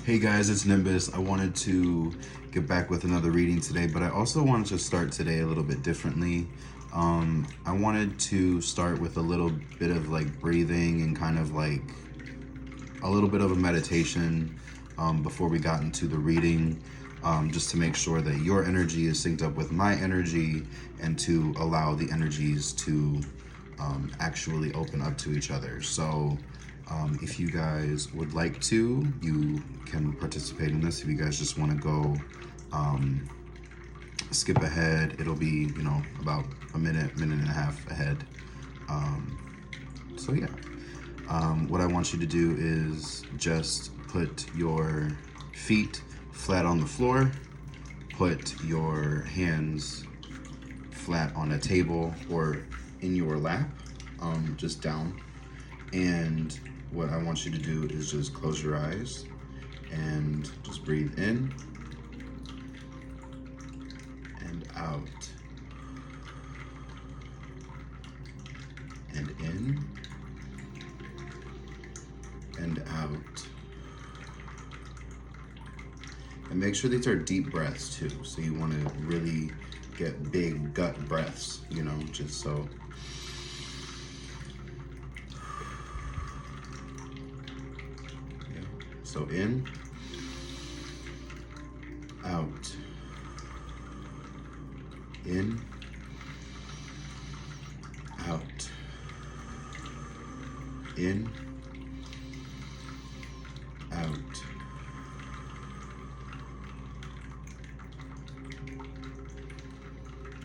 Hey guys, it's Nimbus. I wanted to get back with another reading today, but I also wanted to start today a little bit differently. I wanted to start with a little bit of like breathing and kind of like a little bit of a meditation before we got into the reading, just to make sure that your energy is synced up with my energy and to allow the energies to actually open up to each other. So if you guys would like to, you can participate in this. If you guys just want to go skip ahead, it'll be, about a minute and a half ahead. So yeah, what I want you to do is just put your feet flat on the floor, put your hands flat on a table or in your lap, just down. And what I want you to do is just close your eyes and just breathe in and out and in and out. And make sure these are deep breaths too. So you want to really get big gut breaths, just so. So in, out, in, out, in, out.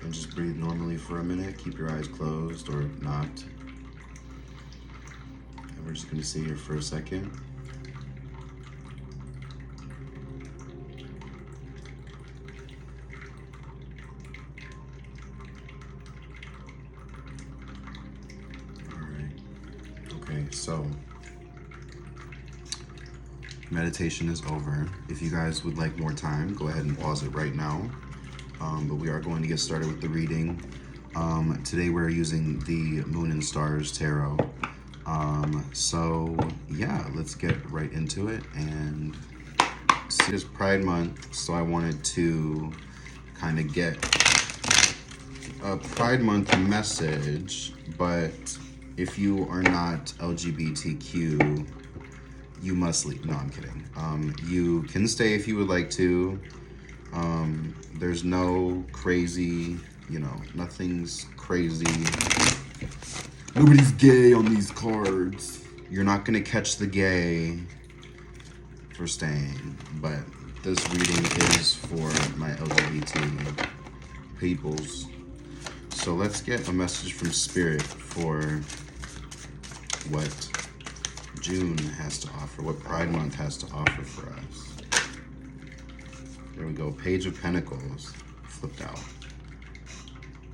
And just breathe normally for a minute. Keep your eyes closed or not. And we're just gonna sit here for a second. So meditation is over. If you guys would like more time, go ahead and pause it right now. But we are going to get started with the reading. Today we're using the Moon and Stars Tarot. So yeah, let's get right into it. And see, it's Pride Month, so I wanted to kind of get a Pride Month message, but if you are not LGBTQ, you must leave. No, I'm kidding. You can stay if you would like to. There's no crazy, nothing's crazy. Nobody's gay on these cards. You're not gonna catch the gay for staying, but this reading is for my LGBT peoples. So let's get a message from Spirit for what June has to offer, what Pride Month has to offer for us. There we go. Page of Pentacles flipped out.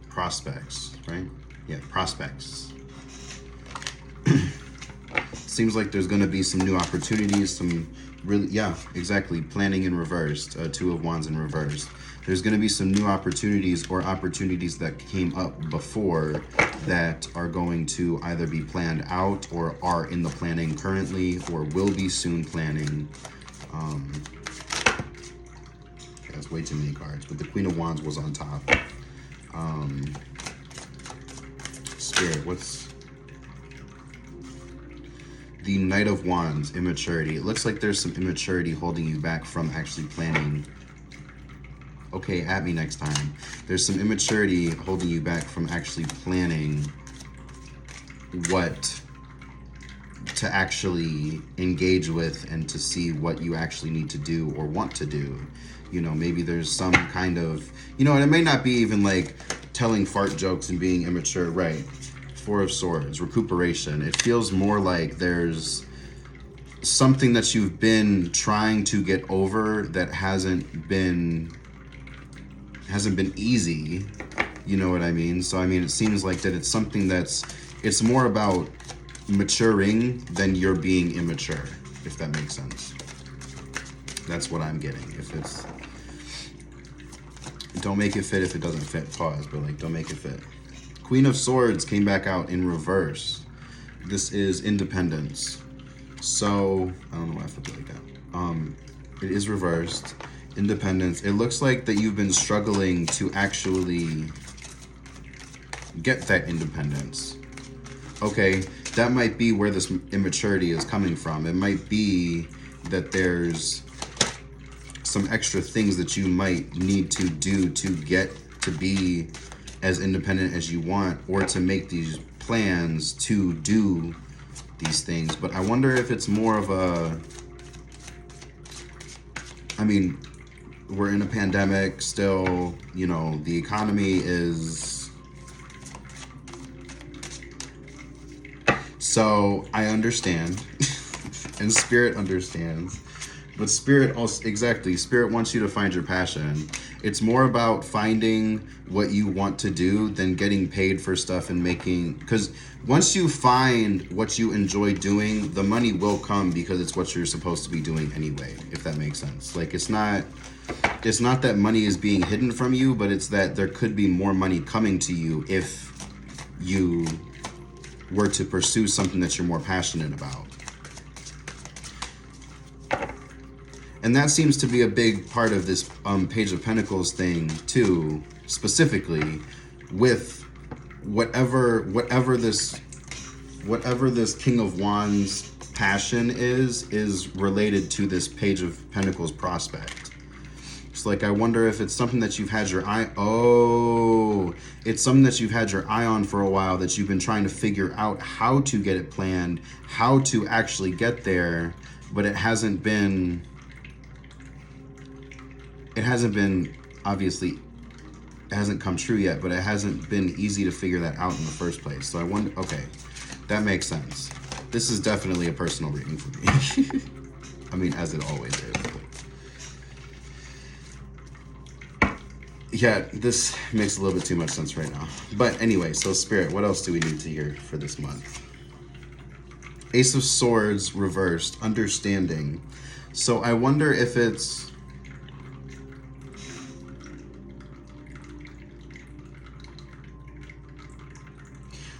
Prospects, right? Yeah, prospects. Seems like there's going to be some new opportunities, some really, yeah, exactly. Planning in reverse, Two of Wands in reverse. There's going to be some new opportunities or opportunities that came up before that are going to either be planned out or are in the planning currently or will be soon planning. That's way too many cards, but the Queen of Wands was on top. Spirit, what's the Knight of Wands? Immaturity. It looks like there's some immaturity holding you back from actually planning. Okay, at me next time. There's some immaturity holding you back from actually planning what to actually engage with and to see what you actually need to do or want to do. Maybe there's some kind of, and it may not be even like telling fart jokes and being immature, right? Four of Swords, recuperation. It feels more like there's something that you've been trying to get over that hasn't been easy, you know what I mean? So it seems like that it's something it's more about maturing than you're being immature, if that makes sense. That's what I'm getting. Don't make it fit if it doesn't fit. Pause, but don't make it fit. Queen of Swords came back out in reverse. This is independence. So I don't know why I flipped it like that. It is reversed. Independence. It looks like that you've been struggling to actually get that independence. Okay, that might be where this immaturity is coming from. It might be that there's some extra things that you might need to do to get to be as independent as you want, or to make these plans to do these things. But I wonder if it's more of a, I mean, we're in a pandemic still, you know, the economy is, so I understand and Spirit understands, but Spirit also, exactly, Spirit wants you to find your passion. It's more about finding what you want to do than getting paid for stuff and making, because once you find what you enjoy doing, the money will come because it's what you're supposed to be doing anyway, if that makes sense. Like, it's not that money is being hidden from you, but it's that there could be more money coming to you if you were to pursue something that you're more passionate about. And that seems to be a big part of this Page of Pentacles thing too, specifically with whatever this King of Wands passion is related to this Page of Pentacles prospect. It's like, I wonder if it's something that you've had your eye, it's something that you've had your eye on for a while, that you've been trying to figure out how to get it planned, how to actually get there, but it hasn't been, obviously, it hasn't come true yet, but it hasn't been easy to figure that out in the first place. So I wonder, okay, that makes sense. This is definitely a personal reading for me. I mean, as it always is. Yeah, this makes a little bit too much sense right now. But anyway, so Spirit, what else do we need to hear for this month? Ace of Swords reversed, understanding. So I wonder if it's,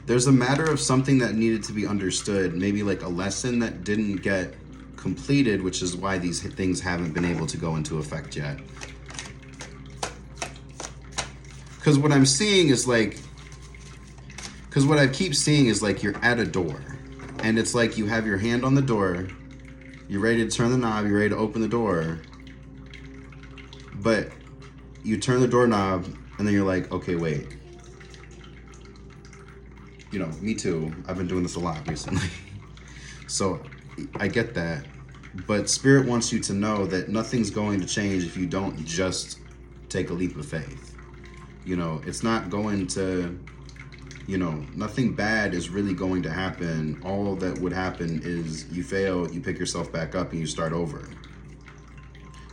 there's a matter of something that needed to be understood, maybe like a lesson that didn't get completed, which is why these things haven't been able to go into effect yet. Because what I'm seeing is like, because what I keep seeing is like you're at a door, and it's like you have your hand on the door, you're ready to turn the knob, you're ready to open the door, but you turn the doorknob, and then you're like, okay, wait. You know, me too. I've been doing this a lot recently. So I get that. But Spirit wants you to know that nothing's going to change if you don't just take a leap of faith. You know, it's not going to, you know, nothing bad is really going to happen. All that would happen is you fail, you pick yourself back up, and you start over.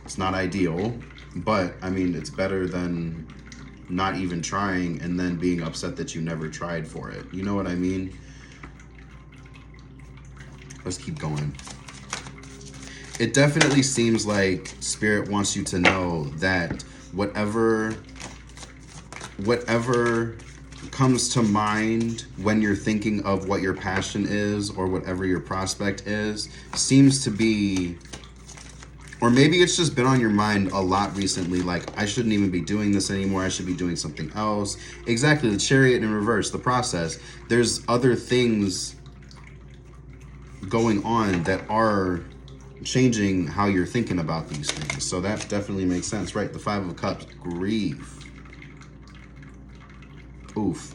It's not ideal, but I mean, it's better than not even trying and then being upset that you never tried for it. You know what I mean? Let's keep going. It definitely seems like Spirit wants you to know that whatever comes to mind when you're thinking of what your passion is or whatever your prospect is, seems to be, or maybe it's just been on your mind a lot recently, like, I shouldn't even be doing this anymore, I should be doing something else. Exactly, the Chariot in reverse, the process. There's other things going on that are changing how you're thinking about these things. So that definitely makes sense, right? The Five of Cups, grief. Oof.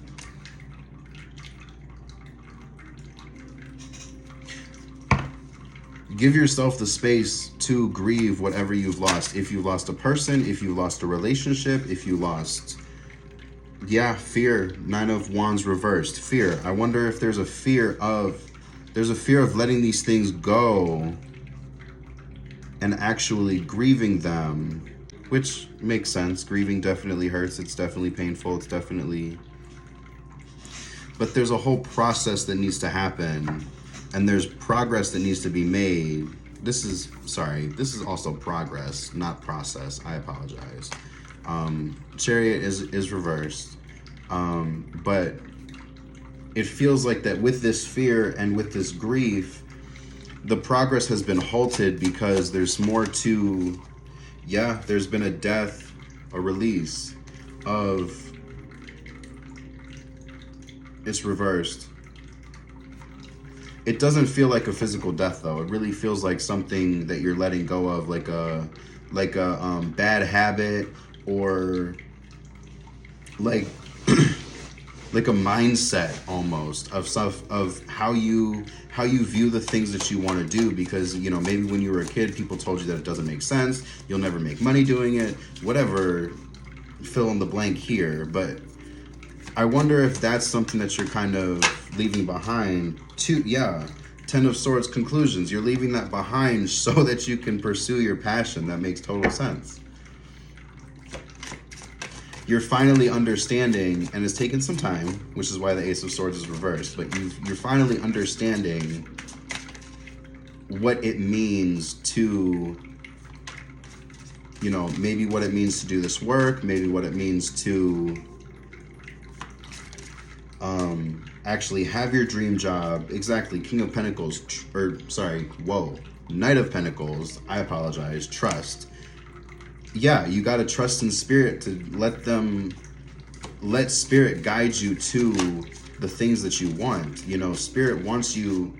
Give yourself the space to grieve whatever you've lost. If you lost a person, if you lost a relationship, if you lost, yeah, fear. Nine of Wands reversed. Fear. I wonder if there's a fear of letting these things go and actually grieving them, which makes sense. Grieving definitely hurts. It's definitely painful. It's definitely, but there's a whole process that needs to happen. And there's progress that needs to be made. This is also progress, not process. I apologize. Chariot is reversed. But it feels like that with this fear and with this grief, the progress has been halted because there's more to, yeah, there's been a death, a release of, it's reversed. It doesn't feel like a physical death though. It really feels like something that you're letting go of, like a bad habit, or like like a mindset almost of stuff, of how you view the things that you want to do, because you know, maybe when you were a kid people told you that it doesn't make sense, you'll never make money doing it, whatever, fill in the blank here. But I wonder if that's something that you're kind of leaving behind too. Yeah, 10 of Swords, conclusions. You're leaving that behind so that you can pursue your passion. That makes total sense. You're finally understanding, and it's taken some time, which is why the Ace of Swords is reversed, but you're finally understanding what it means to, you know, maybe what it means to do this work, maybe what it means to actually have your dream job. Exactly. King of Pentacles, Knight of Pentacles, I apologize, trust. Yeah, you got to trust in spirit to let spirit guide you to the things that you want. You know, spirit wants you,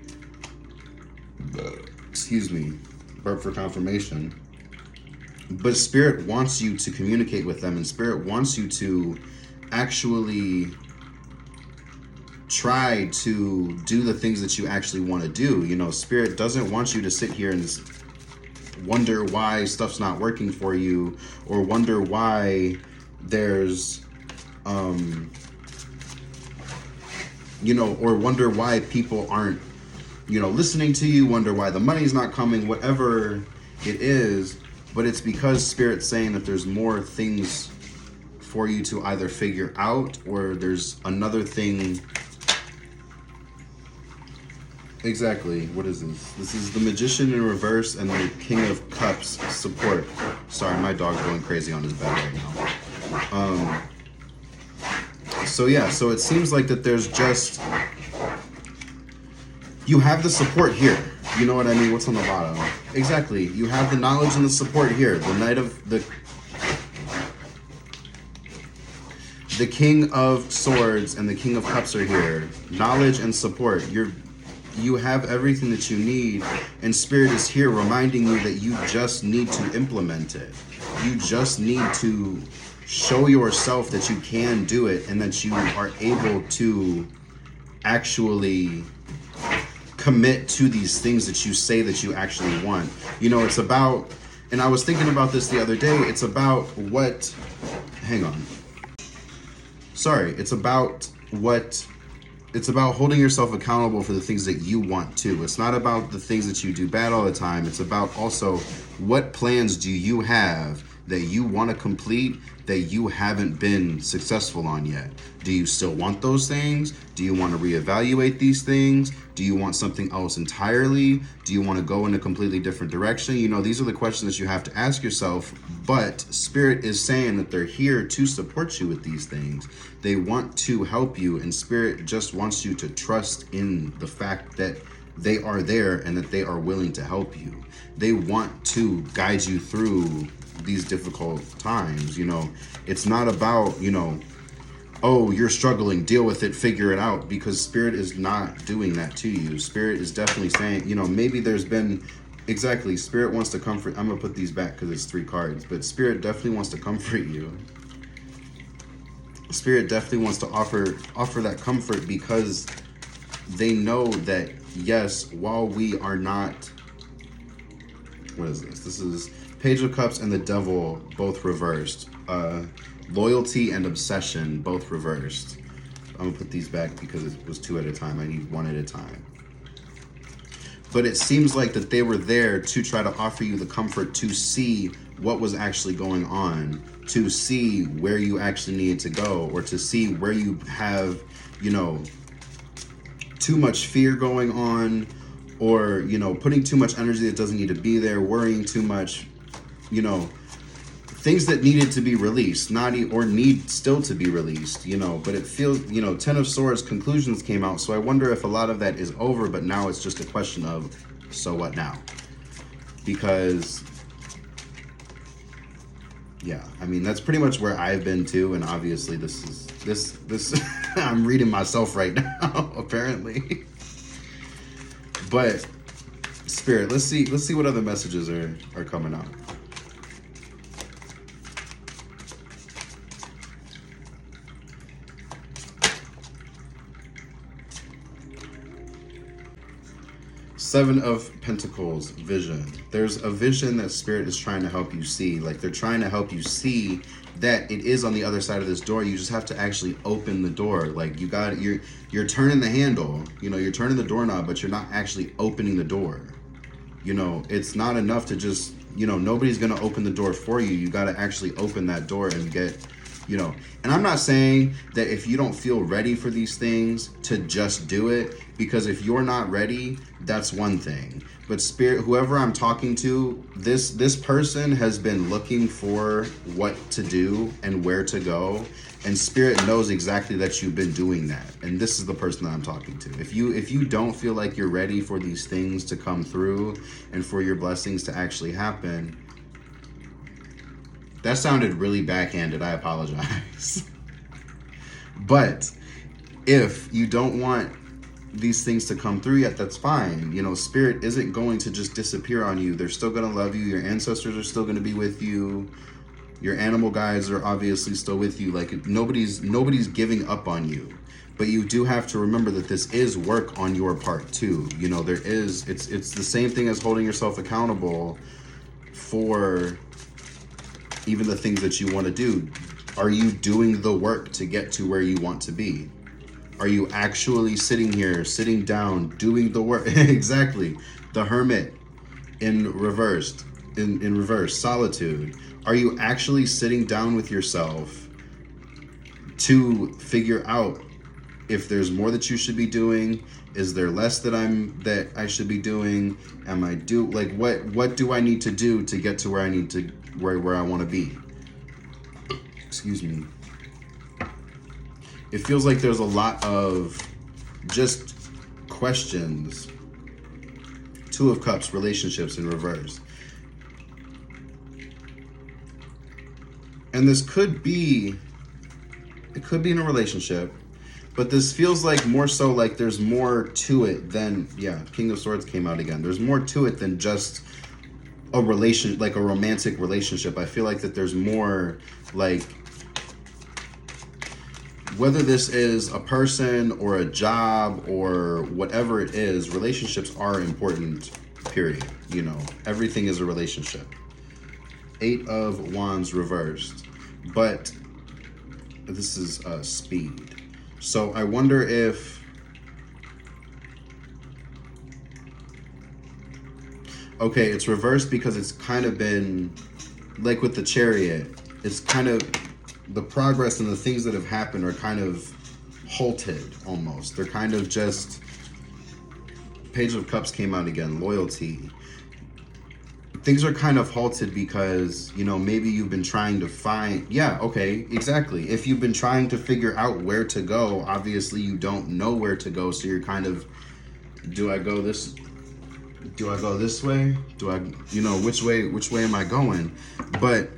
excuse me, burp for confirmation. But spirit wants you to communicate with them, and spirit wants you to actually try to do the things that you actually want to do. You know, spirit doesn't want you to sit here and wonder why stuff's not working for you, or wonder why there's you know, or wonder why people aren't, you know, listening to you, wonder why the money's not coming, whatever it is. But it's because spirit's saying that there's more things for you to either figure out, or there's another thing. Exactly. What is this? This is the Magician in reverse and the King of Cups support. Sorry, my dog's going crazy on his bed right now. So yeah, so it seems like that there's just, you have the support here. You know what I mean? What's on the bottom? Exactly. You have the knowledge and the support here. The Knight of the King of Swords and the King of Cups are here. Knowledge and support. You have everything that you need, and spirit is here reminding you that you just need to implement it. You just need to show yourself that you can do it, and that you are able to actually commit to these things that you say that you actually want. You know, it's about, and I was thinking about this the other day, it's about what, hang on. Sorry, it's about holding yourself accountable for the things that you want to. It's not about the things that you do bad all the time. It's about also, what plans do you have that you want to complete that you haven't been successful on yet? Do you still want those things? Do you want to reevaluate these things? Do you want something else entirely? Do you want to go in a completely different direction? You know, these are the questions that you have to ask yourself, but spirit is saying that they're here to support you with these things. They want to help you, and spirit just wants you to trust in the fact that they are there and that they are willing to help you. They want to guide you through these difficult times. You know, it's not about, you know, oh, you're struggling, deal with it, figure it out, because spirit is not doing that to you. Spirit is definitely saying, you know, maybe there's been, exactly, spirit wants to comfort. I'm gonna put these back because it's 3 cards, but spirit definitely wants to comfort you. Spirit definitely wants to offer that comfort, because they know that, yes, while we are not, what is this? This is Page of Cups and the Devil, both reversed. Loyalty and obsession, both reversed. I'm gonna put these back because it was 2 at a time. I need 1 at a time. But it seems like that they were there to try to offer you the comfort to see what was actually going on, to see where you actually needed to go, or to see where you have, you know, too much fear going on, or, you know, putting too much energy that doesn't need to be there, worrying too much, you know, things that needed to be released, or need still to be released, you know. But it feels, you know, 10 of Swords, conclusions came out, so I wonder if a lot of that is over, but now it's just a question of So what now? Because, yeah, I mean, that's pretty much where I've been too. And obviously this I'm reading myself right now, apparently. But Spirit, let's see what other messages are coming out. Seven of Pentacles, vision. There's a vision that Spirit is trying to help you see. Like, they're trying to help you see that it is on the other side of this door. You just have to actually open the door. Like, you're turning the handle, you know, you're turning the doorknob, but you're not actually opening the door. You know, it's not enough to just, you know, nobody's going to open the door for you. You got to actually open that door and get, you know, and I'm not saying that if you don't feel ready for these things to just do it, because if you're not ready, that's one thing. But Spirit, whoever I'm talking to, this person has been looking for what to do and where to go, and Spirit knows exactly that you've been doing that. And this is the person that I'm talking to. If you don't feel like you're ready for these things to come through and for your blessings to actually happen, that sounded really backhanded. I apologize. But if you don't want these things to come through yet, that's fine. You know, Spirit isn't going to just disappear on you. They're still going to love you. Your ancestors are still going to be with you. Your animal guides are obviously still with you. Like, nobody's giving up on you. But you do have to remember that this is work on your part too. You know, it's the same thing as holding yourself accountable for even the things that you want to do. Are you doing the work to get to where you want to be? Are you actually sitting here, sitting down, doing the work? Exactly. The Hermit in reverse, solitude. Are you actually sitting down with yourself to figure out if there's more that you should be doing? Is there less that I should be doing? What do I need to do to get to where I need to where I want to be? Excuse me. It feels like there's a lot of just questions. Two of Cups, relationships in reverse. And this could be in a relationship, but this feels like more so like there's more to it than, yeah, King of Swords came out again. There's more to it than just a relation, like a romantic relationship. I feel like that there's more, like, whether this is a person or a job or whatever it is, relationships are important, period. You know, everything is a relationship. Eight of Wands reversed, but this is speed. So I wonder if, okay, it's reversed because it's kind of been like with the Chariot. It's kind of, the progress and the things that have happened are kind of halted almost. They're kind of just, Page of Cups came out again, loyalty. Things are kind of halted because, you know, maybe you've been trying to find, yeah, okay, exactly. If you've been trying to figure out where to go, obviously you don't know where to go. So you're kind of, do I go this way? Do I, you know, which way am I going? But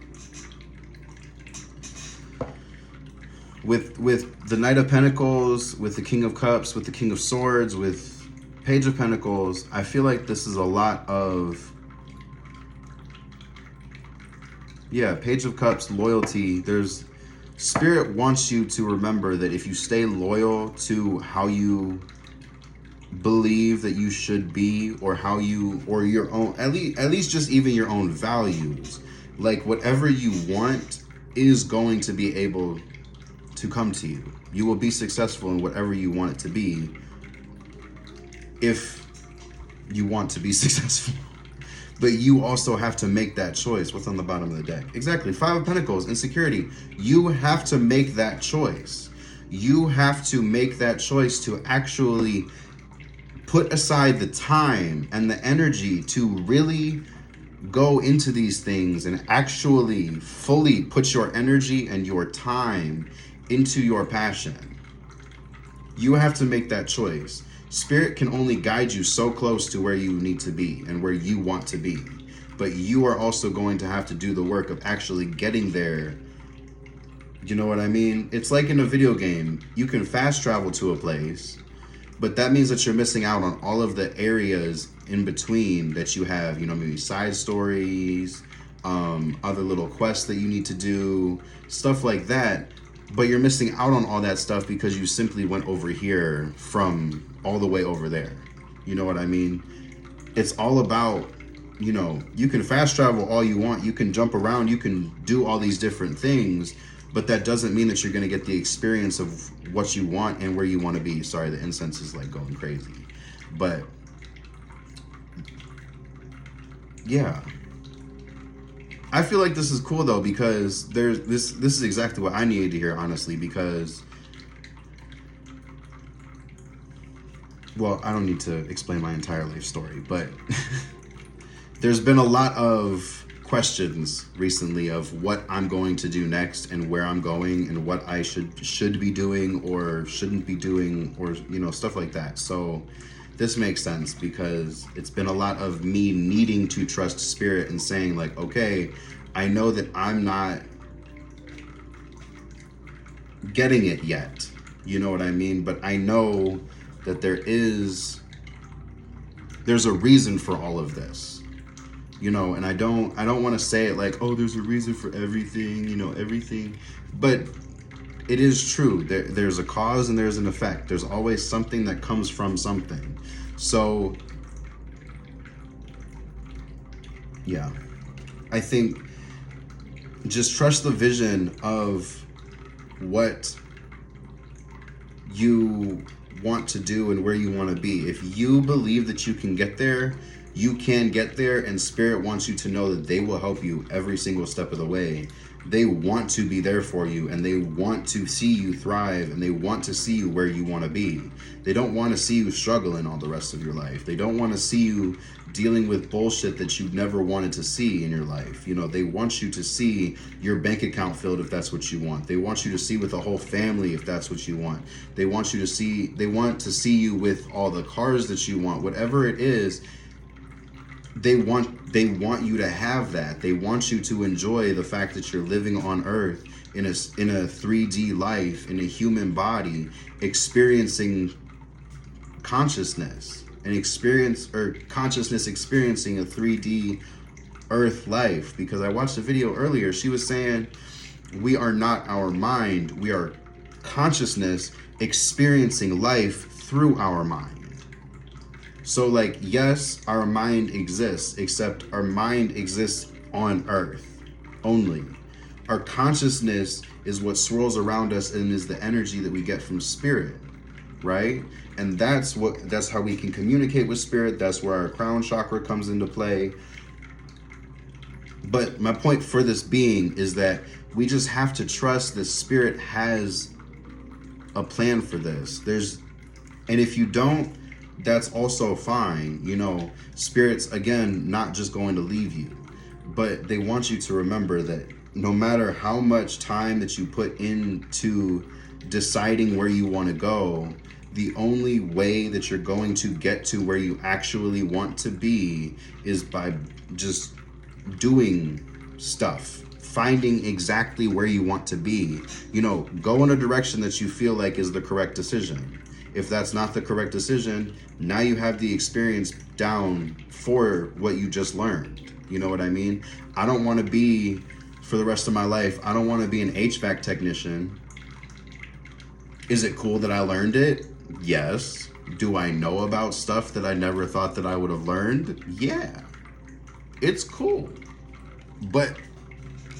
with the Knight of Pentacles, with the King of Cups, with the King of Swords, with Page of Pentacles, I feel like this is a lot of, yeah, Page of Cups, loyalty. There's, Spirit wants you to remember that if you stay loyal to how you believe that you should be, or how you, or your own, at least just even your own values, like whatever you want is going to be able to come to you. You will be successful in whatever you want it to be if you want to be successful. But you also have to make that choice. What's on the bottom of the deck? Exactly. Five of Pentacles, insecurity. You have to make that choice. You have to make that choice to actually put aside the time and the energy to really go into these things and actually fully put your energy and your time into your passion. You have to make that choice. Spirit can only guide you so close to where you need to be and where you want to be. But you are also going to have to do the work of actually getting there. You know what I mean? It's like in a video game. You can fast travel to a place, but that means that you're missing out on all of the areas in between that you have, maybe side stories, other little quests that you need to do, stuff like that. But you're missing out on all that stuff because you simply went over here from all the way over there. You know what I mean? It's all about, you can fast travel all you want. You can jump around. You can do all these different things. But that doesn't mean that you're going to get the experience of what you want and where you want to be. Sorry, the incense is like going crazy. But yeah. I feel like this is cool though, because this is exactly what I needed to hear, honestly, because, well, I don't need to explain my entire life story, but there's been a lot of questions recently of what I'm going to do next and where I'm going and what I should be doing or shouldn't be doing, or stuff like that. So this makes sense because it's been a lot of me needing to trust spirit and saying like, okay, I know that I'm not getting it yet. You know what I mean? But I know that there's a reason for all of this. And I don't want to say it like, oh, there's a reason for everything, everything. But it is true. There's a cause and there's an effect. There's always something that comes from something. So, yeah, I think just trust the vision of what you want to do and where you want to be. If you believe that you can get there, you can get there, and spirit wants you to know that they will help you every single step of the way. They want to be there for you, and they want to see you thrive, and they want to see you where you want to be. They don't want to see you struggling all the rest of your life. They don't want to see you dealing with bullshit that you never wanted to see in your life. They want you to see your bank account filled if that's what you want. They want you to see with a whole family if that's what you want. They want to see you with all the cars that you want. Whatever it is, they want you to have that. They want you to enjoy the fact that you're living on earth in a 3D life, in a human body, experiencing consciousness experiencing a 3D earth life. Because I watched a video earlier, she was saying we are not our mind, we are consciousness experiencing life through our mind. So like, yes, our mind exists, except our mind exists on earth only. Our consciousness is what swirls around us and is the energy that we get from spirit, right? And that's how we can communicate with spirit. That's where our crown chakra comes into play. But my point for this being is that we just have to trust that spirit has a plan for this. And if you don't, that's also fine. Spirit's, again, not just going to leave you, but they want you to remember that no matter how much time that you put into deciding where you want to go, the only way that you're going to get to where you actually want to be is by just doing stuff, finding exactly where you want to be. Go in a direction that you feel like is the correct decision. If that's not the correct decision, now you have the experience down for what you just learned. You know what I mean? I don't want to be, for the rest of my life, I don't want to be an HVAC technician. Is it cool that I learned it? Yes. Do I know about stuff that I never thought that I would have learned? Yeah. It's cool. But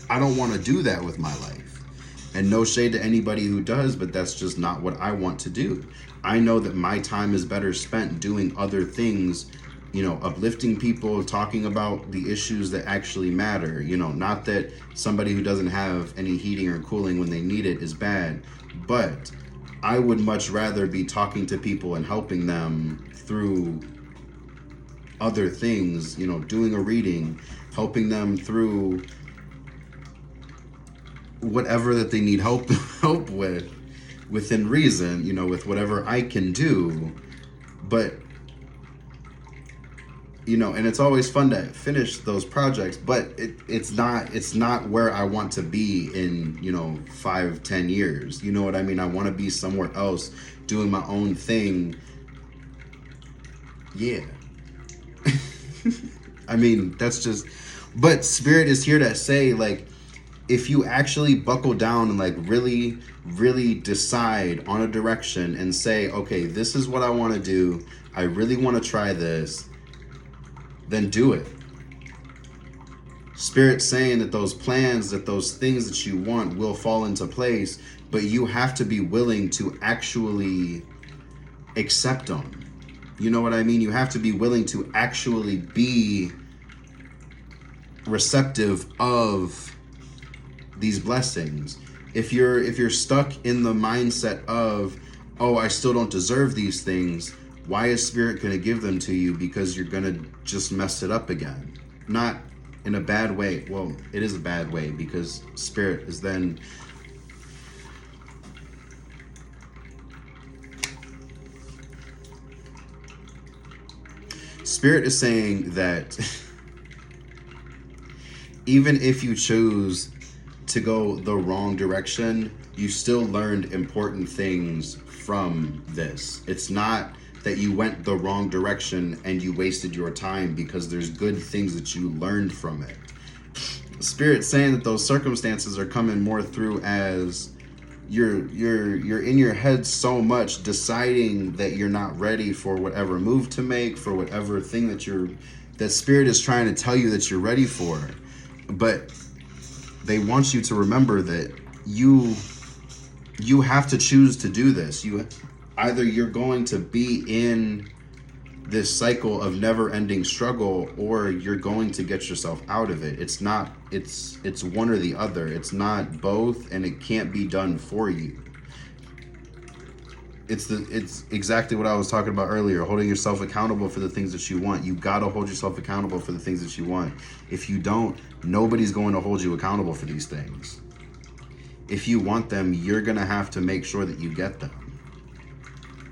I don't want to do that with my life. And no shade to anybody who does, but that's just not what I want to do. I know that my time is better spent doing other things, uplifting people, talking about the issues that actually matter. Not that somebody who doesn't have any heating or cooling when they need it is bad, but I would much rather be talking to people and helping them through other things, doing a reading, helping them through whatever that they need help with, within reason, with whatever I can do, But, you know, and it's always fun to finish those projects, but it's not where I want to be in, you know, 5-10 years. You know what I mean? I want to be somewhere else doing my own thing. Yeah. I mean, that's just, but Spirit is here to say, like, if you actually buckle down and like really, really decide on a direction and say, okay, this is what I want to do, I really want to try this, then do it. Spirit's saying that those plans, that those things that you want will fall into place, but you have to be willing to actually accept them. You know what I mean? You have to be willing to actually be receptive of these blessings. If you're stuck in the mindset of, oh, I still don't deserve these things, why is Spirit going to give them to you? Because you're going to just mess it up again. Not in a bad way. Well, it is a bad way, because Spirit is then Spirit is saying that even if you choose to go the wrong direction, you still learned important things from this. It's not that you went the wrong direction and you wasted your time, because there's good things that you learned from it. Spirit's saying that those circumstances are coming more through as you're in your head so much, deciding that you're not ready for whatever move to make, for whatever thing that Spirit is trying to tell you that you're ready for. But they want you to remember that you have to choose to do this. Either you're going to be in this cycle of never-ending struggle, or you're going to get yourself out of it. It's one or the other. It's not both, and it can't be done for you. It's exactly what I was talking about earlier, holding yourself accountable for the things that you want. You got to hold yourself accountable for the things that you want. If you don't, nobody's going to hold you accountable for these things. If you want them, you're going to have to make sure that you get them.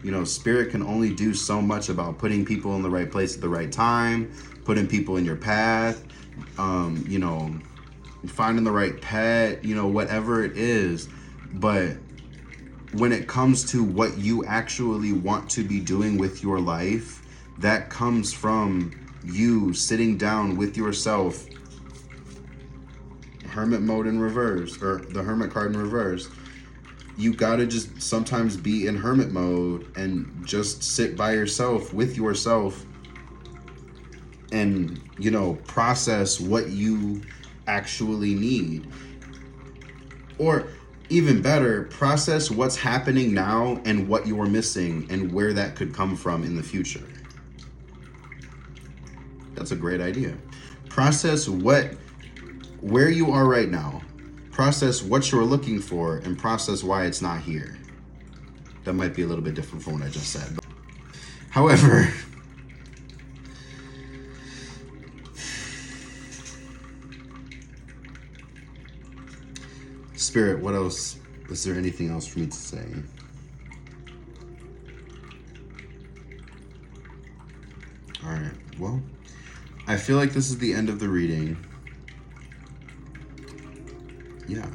You know, Spirit can only do so much about putting people in the right place at the right time, putting people in your path, you know, finding the right pet, you know, whatever it is. But when it comes to what you actually want to be doing with your life, that comes from you sitting down with yourself. Hermit mode in reverse, or the Hermit card in reverse. You gotta just sometimes be in hermit mode and just sit by yourself, with yourself, and, you know, process what you actually need. Or even better, process what's happening now and what you're missing and where that could come from in the future. That's a great idea. Process where you are right now. Process what you're looking for, and process why it's not here. That might be a little bit different from what I just said. But, however, Spirit, what else? Is there anything else for me to say? All right. Well, I feel like this is the end of the reading. Yeah.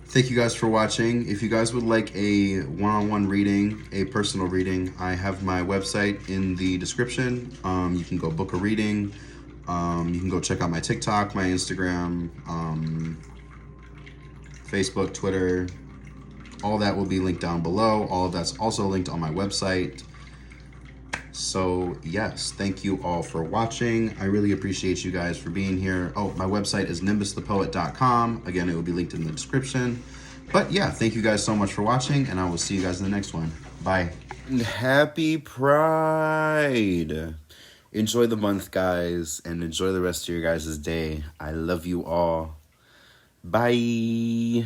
Thank you guys for watching. If you guys would like a one-on-one reading, a personal reading, I have my website in the description. You can go book a reading. You can go check out my TikTok, my Instagram, Facebook, Twitter. All that will be linked down below. All of that's also linked on my website. So yes, thank you all for watching. I really appreciate you guys for being here. Oh, my website is NimbusThePoet.com. Again, it will be linked in the description. But yeah, thank you guys so much for watching, and I will see you guys in the next one. Bye. Happy Pride. Enjoy the month, guys, and enjoy the rest of your guys' day. I love you all. Bye.